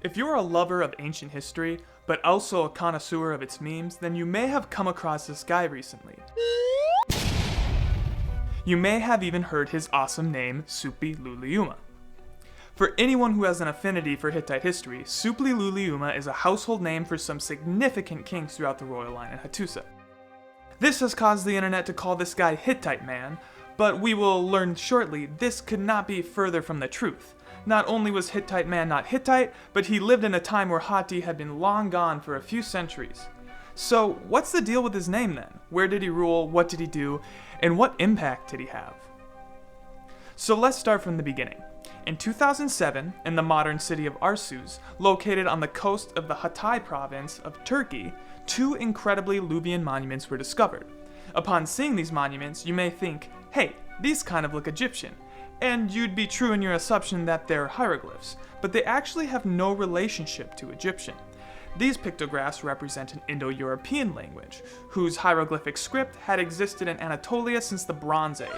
If you're a lover of ancient history, but also a connoisseur of its memes, then you may have come across this guy recently. You may have even heard his awesome name, Suppiluliuma. For anyone who has an affinity for Hittite history, Suppiluliuma is a household name for some significant kings throughout the royal line in Hattusa. This has caused the internet to call this guy Hittite Man, but we will learn shortly this could not be further from the truth. Not only was Hittite Man not Hittite, but he lived in a time where Hatti had been long gone for a few centuries. So what's the deal with his name then? Where did he rule, what did he do, and what impact did he have? So let's start from the beginning. In 2007, in the modern city of Arsuz, located on the coast of the Hatay province of Turkey, two incredibly Luwian monuments were discovered. Upon seeing these monuments, you may think, hey, these kind of look Egyptian. And you'd be true in your assumption that they're hieroglyphs, but they actually have no relationship to Egyptian. These pictographs represent an Indo-European language, whose hieroglyphic script had existed in Anatolia since the Bronze Age.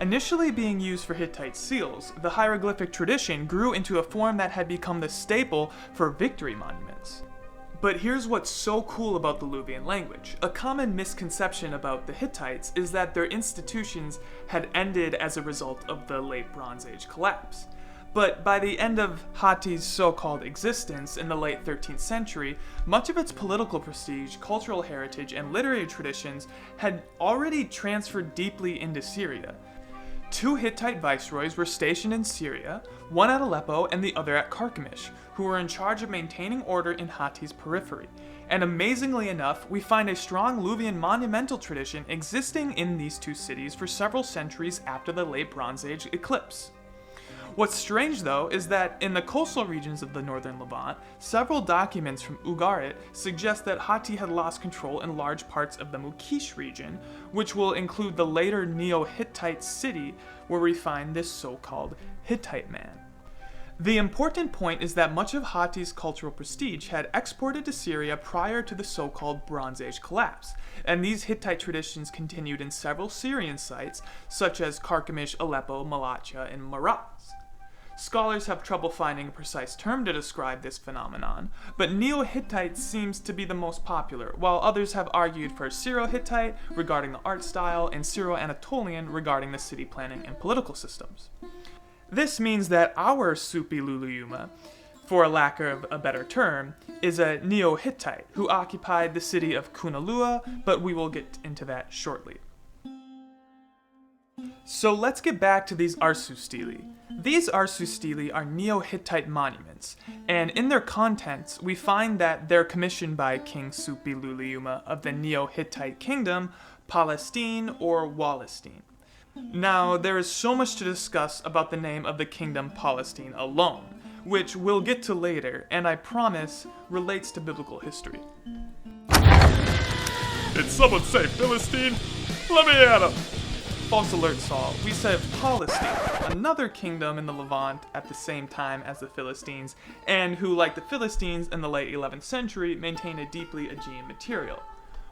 Initially being used for Hittite seals, the hieroglyphic tradition grew into a form that had become the staple for victory monuments. But here's what's so cool about the Luwian language. A common misconception about the Hittites is that their institutions had ended as a result of the late Bronze Age collapse. But by the end of Hatti's so-called existence in the late 13th century, much of its political prestige, cultural heritage, and literary traditions had already transferred deeply into Syria. Two Hittite viceroys were stationed in Syria, one at Aleppo and the other at Carchemish, who were in charge of maintaining order in Hatti's periphery. And amazingly enough, we find a strong Luwian monumental tradition existing in these two cities for several centuries after the late Bronze Age eclipse. What's strange though is that in the coastal regions of the northern Levant, several documents from Ugarit suggest that Hatti had lost control in large parts of the Mukish region, which will include the later Neo-Hittite city where we find this so-called Hittite man. The important point is that much of Hatti's cultural prestige had exported to Syria prior to the so-called Bronze Age collapse, and these Hittite traditions continued in several Syrian sites such as Carchemish, Aleppo, Malatya, and Maraz. Scholars have trouble finding a precise term to describe this phenomenon, but Neo-Hittite seems to be the most popular, while others have argued for Syro-Hittite regarding the art style and Syro-Anatolian regarding the city planning and political systems. This means that our Suppiluliuma, for lack of a better term, is a Neo-Hittite who occupied the city of Cunalua, but we will get into that shortly. So let's get back to these Arsuz stelae. These Arsuz stelae are Neo-Hittite monuments, and in their contents we find that they're commissioned by King Suppiluliuma of the Neo-Hittite kingdom, Palestine or Palestine. Now, there is so much to discuss about the name of the kingdom Palestine alone, which we'll get to later, and I promise relates to biblical history. Did someone say Philistine? Let me at him! False alert, Saul. We said Palestine, another kingdom in the Levant at the same time as the Philistines, and who, like the Philistines in the late 11th century, maintained a deeply Aegean material.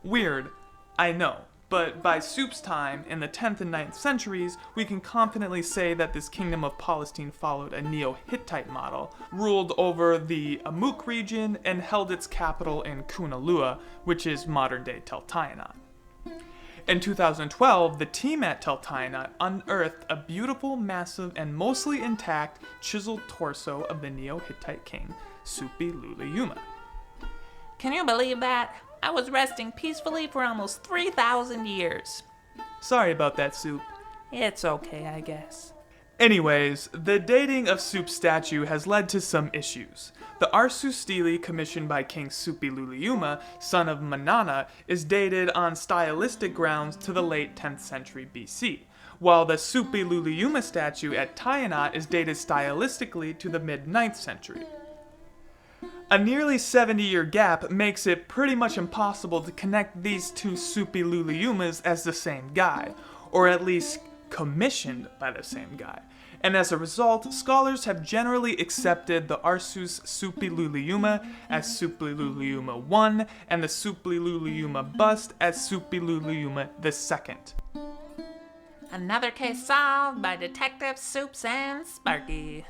Weird, I know, but by Sup's time, in the 10th and 9th centuries, we can confidently say that this kingdom of Palestine followed a Neo-Hittite model, ruled over the Amuk region, and held its capital in Cunalua, which is modern-day Tel Tayanat. In 2012, the team at Tel Tayanat unearthed a beautiful, massive, and mostly intact chiseled torso of the Neo-Hittite king, Suppiluliuma. Can you believe that? I was resting peacefully for almost 3,000 years. Sorry about that, Sup. It's okay, I guess. Anyways, the dating of Sup's statue has led to some issues. The Arsuz stelae commissioned by King Suppiluliuma, son of Manana, is dated on stylistic grounds to the late 10th century BC, while the Suppiluliuma statue at Tayanat is dated stylistically to the mid-9th century. A nearly 70-year gap makes it pretty much impossible to connect these two Suppiluliumas as the same guy, or at least commissioned by the same guy. And as a result, scholars have generally accepted the Arsuz Suppiluliuma as Suppiluliuma I and the Suppiluliuma bust as Suppiluliuma II. Another case solved by Detective Soups and Sparky.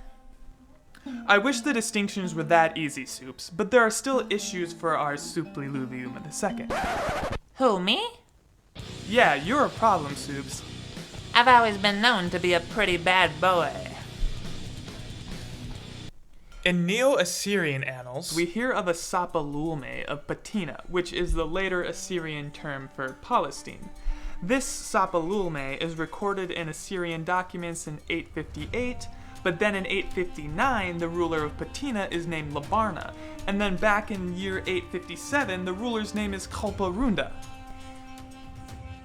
I wish the distinctions were that easy, Soups, but there are still issues for our Supli Luliuma II. Who, me? Yeah, you're a problem, Soups. I've always been known to be a pretty bad boy. In Neo-Assyrian annals, we hear of a Sapalulme of Patina, which is the later Assyrian term for Palestine. This Sapalulme is recorded in Assyrian documents in 858, but then in 859 the ruler of Patina is named Labarna, and then back in year 857 the ruler's name is Kalparunda.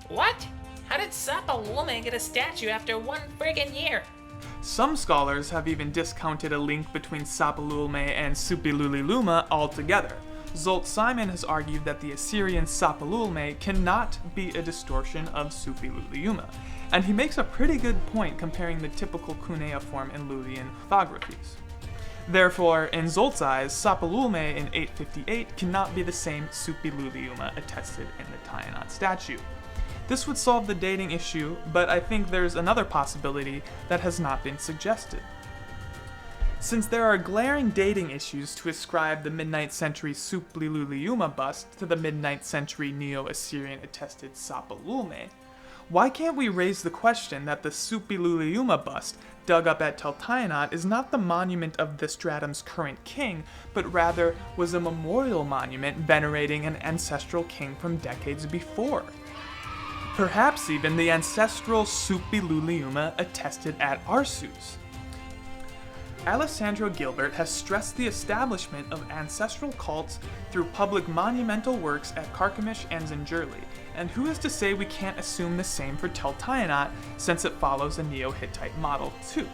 What? How did Sapalulme get a statue after one friggin' year? Some scholars have even discounted a link between Sapalulme and Supiluliluma altogether. Zolt Simon has argued that the Assyrian Sapalulme cannot be a distortion of Supiluliluma, and he makes a pretty good point comparing the typical cuneiform and Luwian orthographies. Therefore, in Zolt's eyes, Sapalulme in 858 cannot be the same Supiluliluma attested in the Tiamat statue. This would solve the dating issue, but I think there's another possibility that has not been suggested. Since there are glaring dating issues to ascribe the mid-9th century Supliluliuma bust to the mid-9th century Neo-Assyrian attested Sapalulme, why can't we raise the question that the Supliluliuma bust dug up at Tel Tainat is not the monument of the stratum's current king, but rather was a memorial monument venerating an ancestral king from decades before? Perhaps even the ancestral Supliluliuma attested at Arsuz. Alessandro Gilbert has stressed the establishment of ancestral cults through public monumental works at Carchemish and Zinjerli, and who is to say we can't assume the same for Tel Tainat since it follows a Neo-Hittite model too?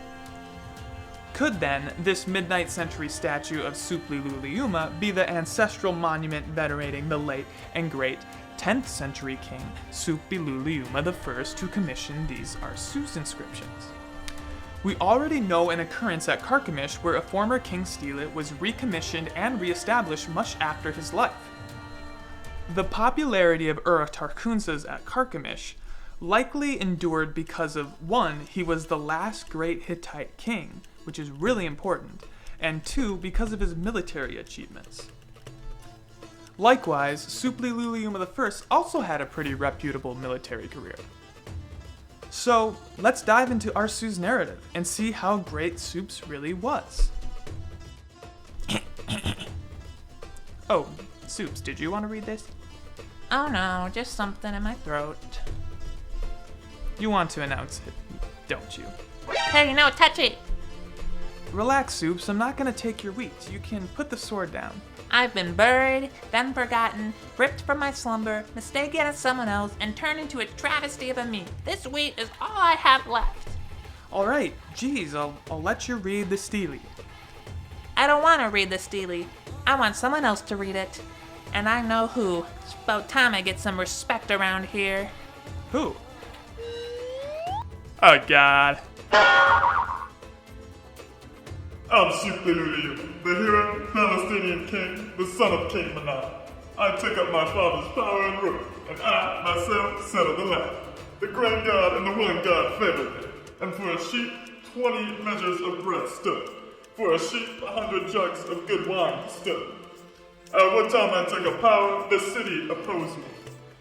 Could then this mid-9th century statue of Supliluliuma be the ancestral monument venerating the late and great 10th century king Supliluliuma I who commissioned these Arsuz inscriptions? We already know an occurrence at Carchemish where a former king stele was recommissioned and re-established much after his life. The popularity of Tarkunzas at Carchemish likely endured because of 1, he was the last great Hittite king, which is really important, and 2, because of his military achievements. Likewise, Supliluliuma I also had a pretty reputable military career. So, let's dive into Arsuz's narrative and see how great Soups really was. Oh, Soups, did you want to read this? Oh no, just something in my throat. You want to announce it, don't you? Hey, no, touch it! Relax, Soups, I'm not gonna take your wheat. You can put the sword down. I've been buried, then forgotten, ripped from my slumber, mistaken as someone else, and turned into a travesty of a me. This wheat is all I have left. Alright, geez, I'll let you read the stele. I don't want to read the stele. I want someone else to read it. And I know who. It's about time I get some respect around here. Who? Oh God. I'm Supliluliuma, the hero, Palestinian king, the son of King Manan. I took up my father's power and rule, and I, myself, settled the land. The grand god and the woolen god favored me, and for a sheep, 20 measures of bread stood. For a sheep, 100 jugs of good wine stood. At one time I took up power, the city opposed me.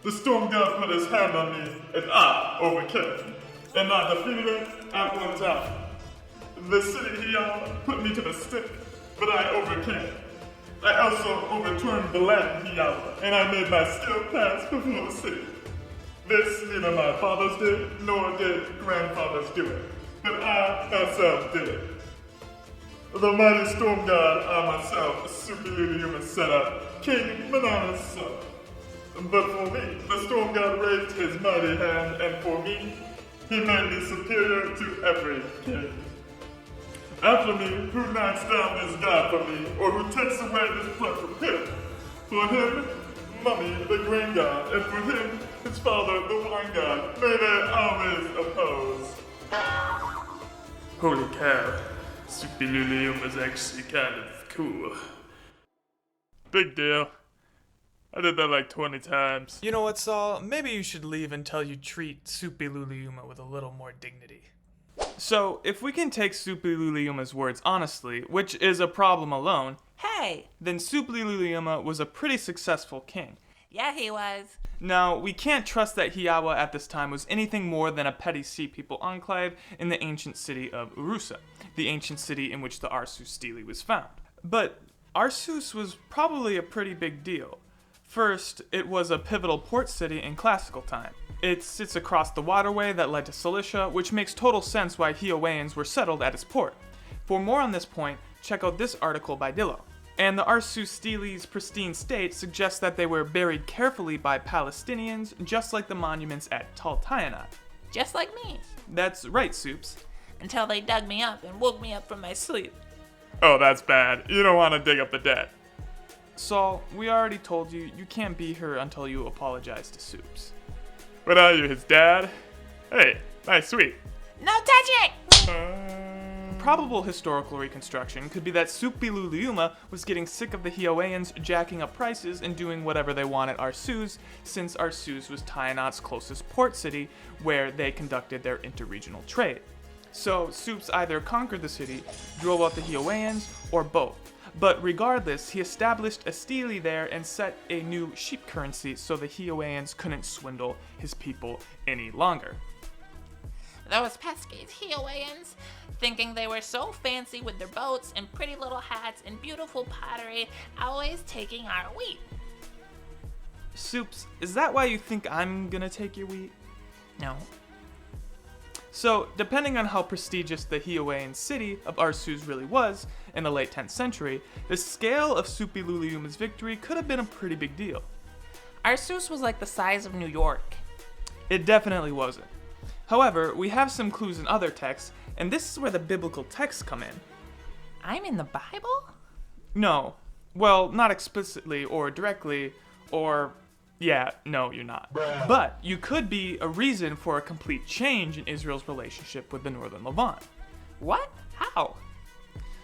The storm god put his hand on me, and I overcame. And I defeated him at one time. The city he put me to the stick, but I overcame. I also overturned the land he and I made my skill pass before the city. This neither my fathers did, nor did grandfathers do it, but I myself did it. The mighty storm god I myself, Supliluliuma, set up, King Manana's son. But for me, the storm god raised his mighty hand, and for me, he made me superior to every king. After me, who knocks down this god for me, or who takes away this blood from him? For him, Mummy, the grain god, and for him, his father, the wine god, may they always oppose. Holy cow, Supliluliuma is actually kind of cool. Big deal. I did that like 20 times. You know what, Saul? Maybe you should leave until you treat Supi Luliuma with a little more dignity. So, if we can take Supi Luliuma's words honestly, which is a problem alone, Hey! then Supi Luliuma was a pretty successful king. Yeah, he was. Now, we can't trust that Hiawa at this time was anything more than a petty sea people enclave in the ancient city of Urassa, the ancient city in which the Arsuz stele was found. But Arsuz was probably a pretty big deal. First, it was a pivotal port city in classical time. It sits across the waterway that led to Cilicia, which makes total sense why Hiawaians were settled at its port. For more on this point, check out this article by Dillo. And the Arsuz stele's pristine state suggests that they were buried carefully by Palestinians, just like the monuments at Taltayanat. Just like me. That's right, Soups. Until they dug me up and woke me up from my sleep. Oh, that's bad. You don't want to dig up the dead. Saul, we already told you, you can't be here until you apologize to Soups. What are you, his dad? Hey, nice sweet. No touching! Probable historical reconstruction could be that Supi Luliuma was getting sick of the Hiawaians jacking up prices and doing whatever they want at Arsuz, since Arsuz was Tayanat's closest port city where they conducted their interregional trade. So Soups either conquered the city, drove out the Hiawaians, or both. But regardless, he established a stele there and set a new sheep currency so the Hiawaians couldn't swindle his people any longer. Those pesky Hiawaians, thinking they were so fancy with their boats and pretty little hats and beautiful pottery, always taking our wheat. Soups, is that why you think I'm gonna take your wheat? No. So, depending on how prestigious the Hiawaian city of Arsuz really was in the late 10th century, the scale of Supi Luliuma's victory could have been a pretty big deal. Arsuz was like the size of New York. It definitely wasn't. However, we have some clues in other texts, and this is where the biblical texts come in. I'm in the Bible? No. Well, not explicitly or directly, or... yeah, no, you're not. But you could be a reason for a complete change in Israel's relationship with the Northern Levant. What? How?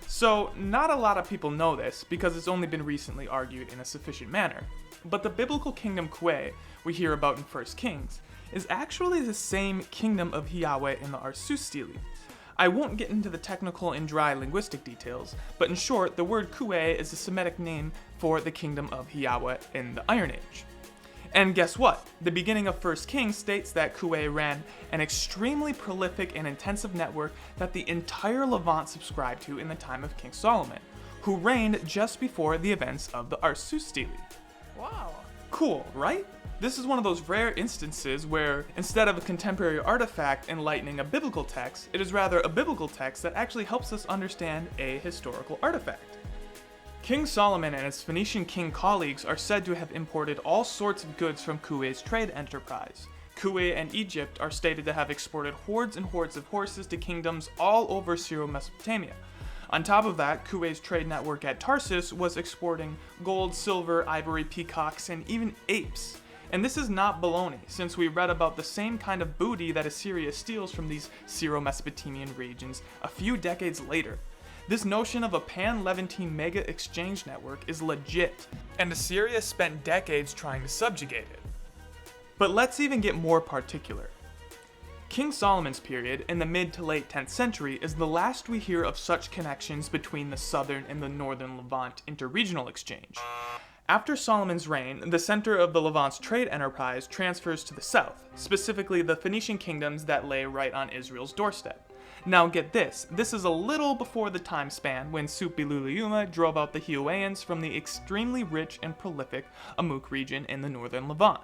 So, not a lot of people know this because it's only been recently argued in a sufficient manner. But the biblical kingdom Kue we hear about in 1 Kings is actually the same kingdom of Yahweh in the Arsuz stele. I won't get into the technical and dry linguistic details, but in short, the word Kue is a Semitic name for the kingdom of Yahweh in the Iron Age. And guess what? The beginning of 1 Kings states that Kue ran an extremely prolific and intensive network that the entire Levant subscribed to in the time of King Solomon, who reigned just before the events of the Arsuz stele. Wow. Cool, right? This is one of those rare instances where, instead of a contemporary artifact enlightening a biblical text, it is rather a biblical text that actually helps us understand a historical artifact. King Solomon and his Phoenician king colleagues are said to have imported all sorts of goods from Kue's trade enterprise. Kue and Egypt are stated to have exported hordes and hordes of horses to kingdoms all over Syro-Mesopotamia. On top of that, Kue's trade network at Tarsus was exporting gold, silver, ivory, peacocks, and even apes. And this is not baloney, since we read about the same kind of booty that Assyria steals from these Syro-Mesopotamian regions a few decades later. This notion of a pan-Levantine mega exchange network is legit, and Assyria spent decades trying to subjugate it. But let's even get more particular. King Solomon's period, in the mid to late 10th century, is the last we hear of such connections between the southern and the northern Levant interregional exchange. After Solomon's reign, the center of the Levant's trade enterprise transfers to the south, specifically the Phoenician kingdoms that lay right on Israel's doorstep. Now get this is a little before the time span when Supi Luliuma drove out the Hiawaians from the extremely rich and prolific Amuk region in the northern Levant.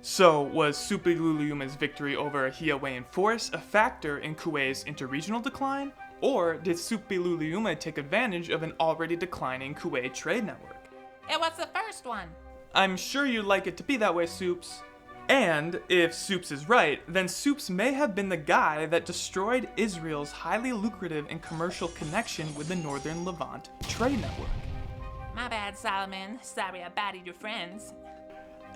So, was Supi Luliuma's victory over a Hiawaian force a factor in Kue's interregional decline? Or did Supi Luliuma take advantage of an already declining Kue trade network? It was the first one. I'm sure you'd like it to be that way, Soups. And, if Soups is right, then Soups may have been the guy that destroyed Israel's highly lucrative and commercial connection with the northern Levant trade network. My bad, Solomon. Sorry I batted your friends.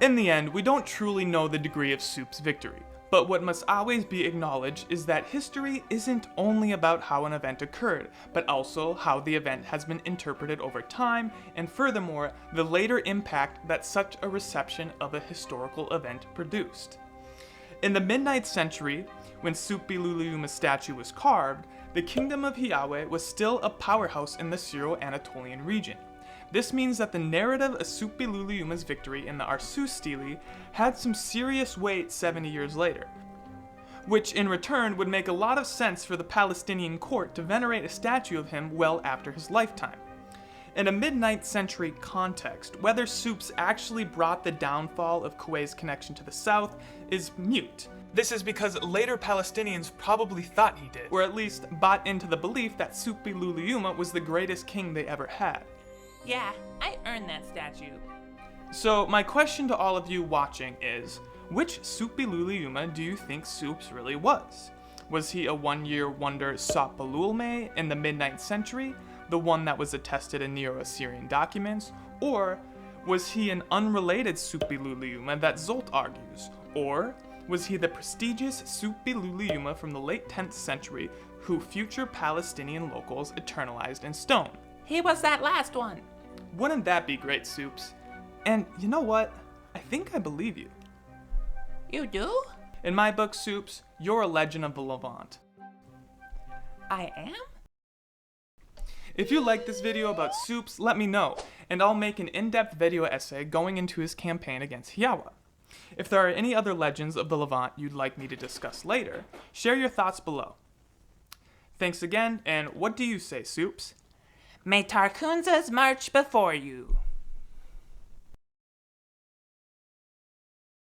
In the end, we don't truly know the degree of Soups' victory, But what must always be acknowledged is that history isn't only about how an event occurred, but also how the event has been interpreted over time, and furthermore, the later impact that such a reception of a historical event produced. In the mid-9th century, when Suppi Luliuma's statue was carved, the kingdom of Hiawe was still a powerhouse in the Syro-Anatolian region. This means that the narrative of Suppi Luliuma's victory in the Arsuz stelae had some serious weight 70 years later, which in return would make a lot of sense for the Palestinian court to venerate a statue of him well after his lifetime. In a mid-9th century context, whether Supes actually brought the downfall of Kuwai's connection to the south is mute. This is because later Palestinians probably thought he did, or at least bought into the belief that Suppi Luliuma was the greatest king they ever had. Yeah, I earned that statue. So my question to all of you watching is, which Suppi Luliuma do you think Supes really was? Was he a one-year wonder Sapalulme in the mid-9th century, the one that was attested in Neo-Assyrian documents, or was he an unrelated Suppi Luliuma that Zolt argues, or was he the prestigious Suppi Luliuma from the late 10th century who future Palestinian locals eternalized in stone? He was that last one. Wouldn't that be great, Supes? And you know what? I think I believe you. You do? In my book, Supes, you're a legend of the Levant. I am? If you like this video about Supes, let me know, and I'll make an in-depth video essay going into his campaign against Hiawa. If there are any other legends of the Levant you'd like me to discuss later, share your thoughts below. Thanks again, and what do you say, Supes? May Tarkunzas march before you.